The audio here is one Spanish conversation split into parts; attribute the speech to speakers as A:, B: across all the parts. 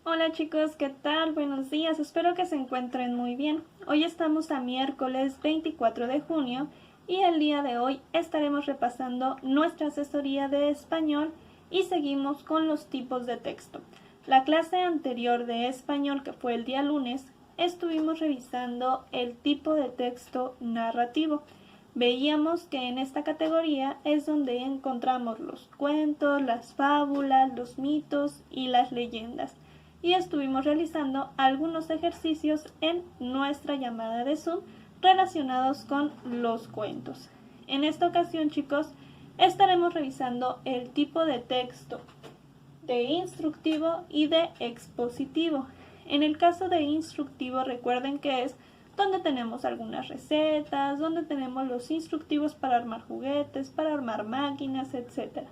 A: Hola chicos, ¿qué tal? Buenos días, espero que se encuentren muy bien. Hoy estamos a miércoles 24 de junio y el día de hoy estaremos repasando nuestra asesoría de español y seguimos con los tipos de texto. La clase anterior de español, que fue el día lunes, estuvimos revisando el tipo de texto narrativo. Veíamos que en esta categoría es donde encontramos los cuentos, las fábulas, los mitos y las leyendas. Y estuvimos realizando algunos ejercicios en nuestra llamada de Zoom relacionados con los cuentos. En esta ocasión, chicos, estaremos revisando el tipo de texto de instructivo y de expositivo. En el caso de instructivo, recuerden que es donde tenemos algunas recetas, donde tenemos los instructivos para armar juguetes, para armar máquinas, etc.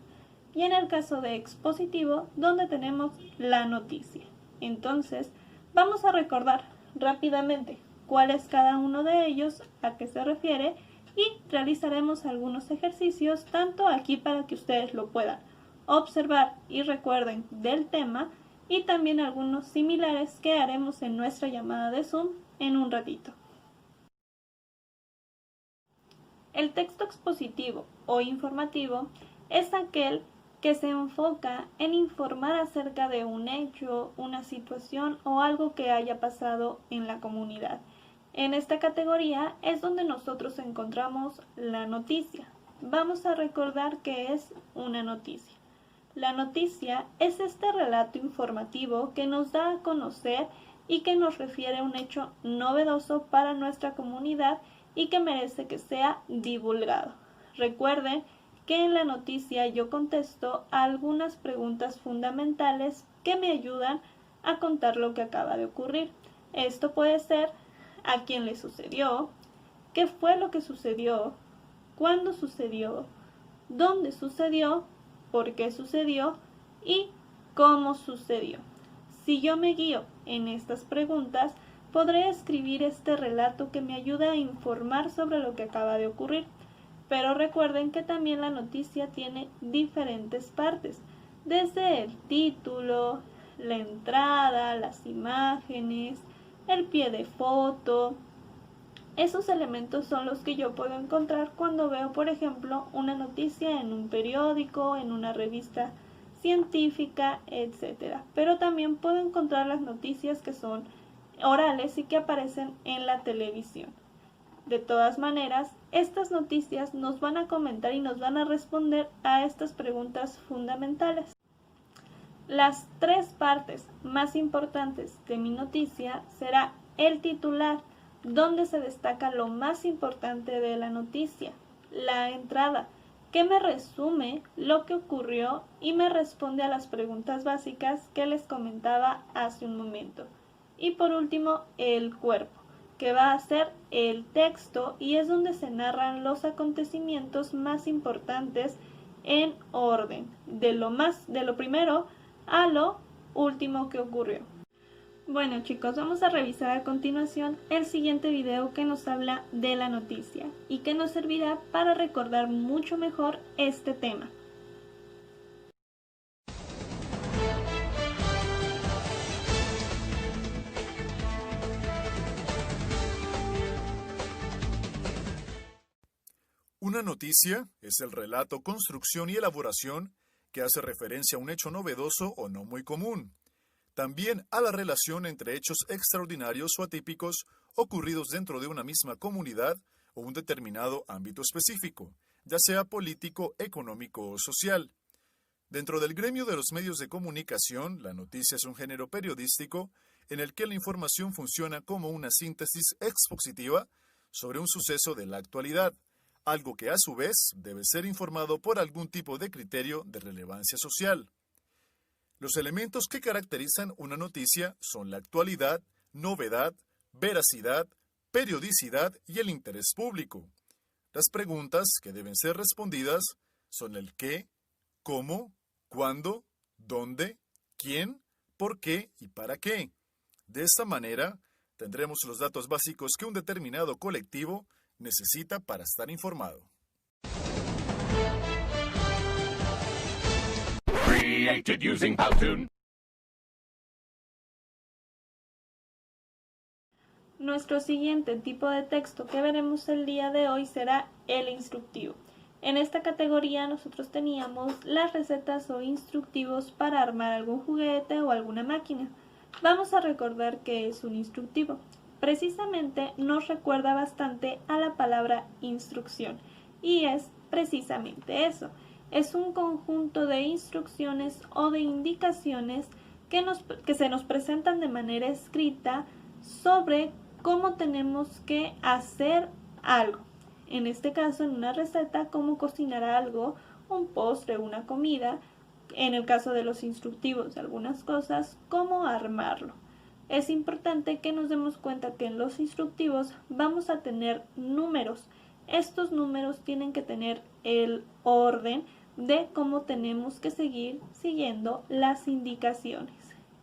A: Y en el caso de expositivo, donde tenemos la noticia. Entonces, vamos a recordar rápidamente cuál es cada uno de ellos, a qué se refiere, y realizaremos algunos ejercicios tanto aquí para que ustedes lo puedan observar y recuerden del tema, y también algunos similares que haremos en nuestra llamada de Zoom en un ratito. El texto expositivo o informativo es aquel que se enfoca en informar acerca de un hecho, una situación o algo que haya pasado en la comunidad. En esta categoría es donde nosotros encontramos la noticia. Vamos a recordar qué es una noticia. La noticia es este relato informativo que nos da a conocer y que nos refiere a un hecho novedoso para nuestra comunidad y que merece que sea divulgado. Recuerden que en la noticia yo contesto algunas preguntas fundamentales que me ayudan a contar lo que acaba de ocurrir. Esto puede ser a quién le sucedió, qué fue lo que sucedió, cuándo sucedió, dónde sucedió, por qué sucedió y cómo sucedió. Si yo me guío en estas preguntas, podré escribir este relato que me ayuda a informar sobre lo que acaba de ocurrir. Pero recuerden que también la noticia tiene diferentes partes, desde el título, la entrada, las imágenes, el pie de foto. Esos elementos son los que yo puedo encontrar cuando veo, por ejemplo, una noticia en un periódico, en una revista científica, etc. Pero también puedo encontrar las noticias que son orales y que aparecen en la televisión. De todas maneras, estas noticias nos van a comentar y nos van a responder a estas preguntas fundamentales. Las tres partes más importantes de mi noticia será el titular, donde se destaca lo más importante de la noticia, la entrada, que me resume lo que ocurrió y me responde a las preguntas básicas que les comentaba hace un momento. Y por último, el cuerpo, que va a ser el texto y es donde se narran los acontecimientos más importantes en orden, de lo primero a lo último que ocurrió. Bueno chicos, vamos a revisar a continuación el siguiente video que nos habla de la noticia y que nos servirá para recordar mucho mejor este tema.
B: Una noticia es el relato, construcción y elaboración que hace referencia a un hecho novedoso o no muy común. También a la relación entre hechos extraordinarios o atípicos ocurridos dentro de una misma comunidad o un determinado ámbito específico, ya sea político, económico o social. Dentro del gremio de los medios de comunicación, la noticia es un género periodístico en el que la información funciona como una síntesis expositiva sobre un suceso de la actualidad, algo que a su vez debe ser informado por algún tipo de criterio de relevancia social. Los elementos que caracterizan una noticia son la actualidad, novedad, veracidad, periodicidad y el interés público. Las preguntas que deben ser respondidas son el qué, cómo, cuándo, dónde, quién, por qué y para qué. De esta manera, tendremos los datos básicos que un determinado colectivo necesita para estar informado.
C: Created using Powtoon.
A: Nuestro siguiente tipo de texto que veremos el día de hoy será el instructivo. En esta categoría nosotros teníamos las recetas o instructivos para armar algún juguete o alguna máquina. Vamos a recordar qué es un instructivo. Precisamente nos recuerda bastante a la palabra instrucción y es precisamente eso. Es un conjunto de instrucciones o de indicaciones que se nos presentan de manera escrita sobre cómo tenemos que hacer algo. En este caso, en una receta, cómo cocinar algo, un postre, una comida. En el caso de los instructivos de algunas cosas, cómo armarlo. Es importante que nos demos cuenta que en los instructivos vamos a tener números. Estos números tienen que tener el orden de cómo tenemos que seguir siguiendo las indicaciones.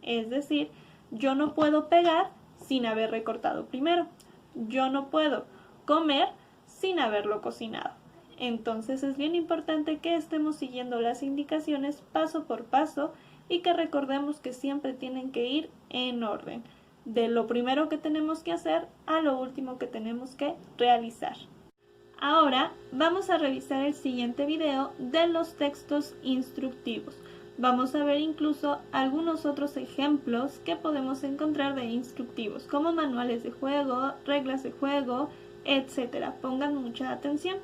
A: Es decir, yo no puedo pegar sin haber recortado primero. Yo no puedo comer sin haberlo cocinado. Entonces es bien importante que estemos siguiendo las indicaciones paso por paso y que recordemos que siempre tienen que ir en orden, de lo primero que tenemos que hacer a lo último que tenemos que realizar. Ahora vamos a revisar el siguiente video de los textos instructivos. Vamos a ver incluso algunos otros ejemplos que podemos encontrar de instructivos, como manuales de juego, reglas de juego, etc. Pongan mucha atención.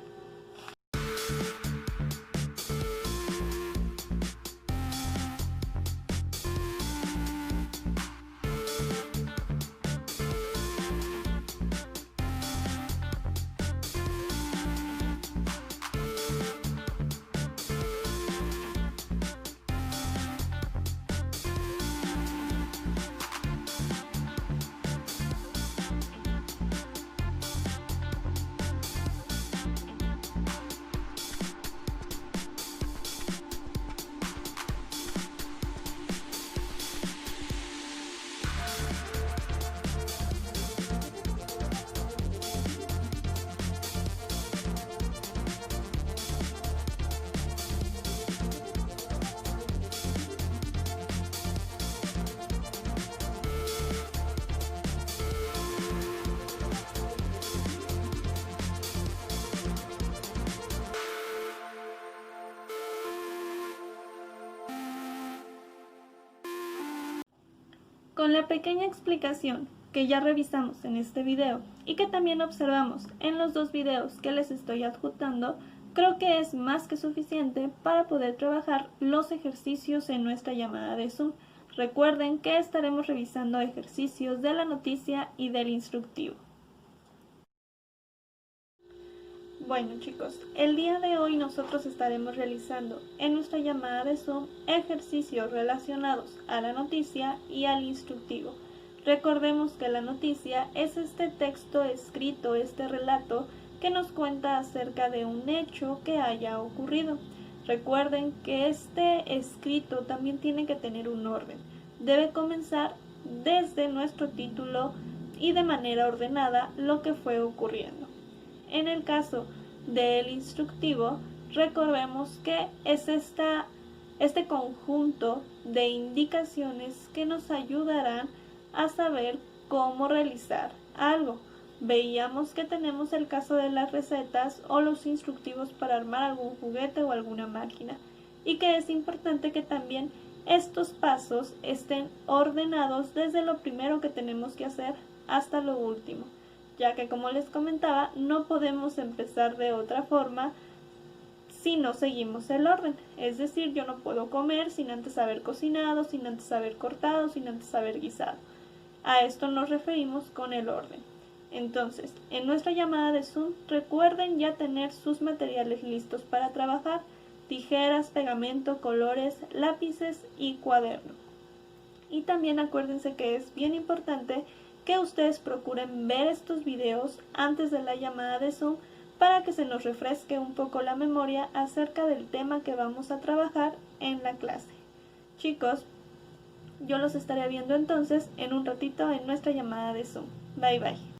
A: Con la pequeña explicación que ya revisamos en este video y que también observamos en los dos videos que les estoy adjuntando, creo que es más que suficiente para poder trabajar los ejercicios en nuestra llamada de Zoom. Recuerden que estaremos revisando ejercicios de la noticia y del instructivo. Bueno chicos, el día de hoy nosotros estaremos realizando en nuestra llamada de Zoom ejercicios relacionados a la noticia y al instructivo. Recordemos que la noticia es este texto escrito, este relato que nos cuenta acerca de un hecho que haya ocurrido. Recuerden que este escrito también tiene que tener un orden. Debe comenzar desde nuestro título y de manera ordenada lo que fue ocurriendo. En el caso del instructivo, recordemos que es este conjunto de indicaciones que nos ayudarán a saber cómo realizar algo. Veíamos que tenemos el caso de las recetas o los instructivos para armar algún juguete o alguna máquina, y que es importante que también estos pasos estén ordenados desde lo primero que tenemos que hacer hasta lo último, ya que, como les comentaba, no podemos empezar de otra forma si no seguimos el orden. Es decir, yo no puedo comer sin antes haber cocinado, sin antes haber cortado, sin antes haber guisado. A esto nos referimos con el orden. Entonces, en nuestra llamada de Zoom, recuerden ya tener sus materiales listos para trabajar: tijeras, pegamento, colores, lápices y cuaderno. Y también acuérdense que es bien importante que ustedes procuren ver estos videos antes de la llamada de Zoom para que se nos refresque un poco la memoria acerca del tema que vamos a trabajar en la clase. Chicos, yo los estaré viendo entonces en un ratito en nuestra llamada de Zoom. Bye bye.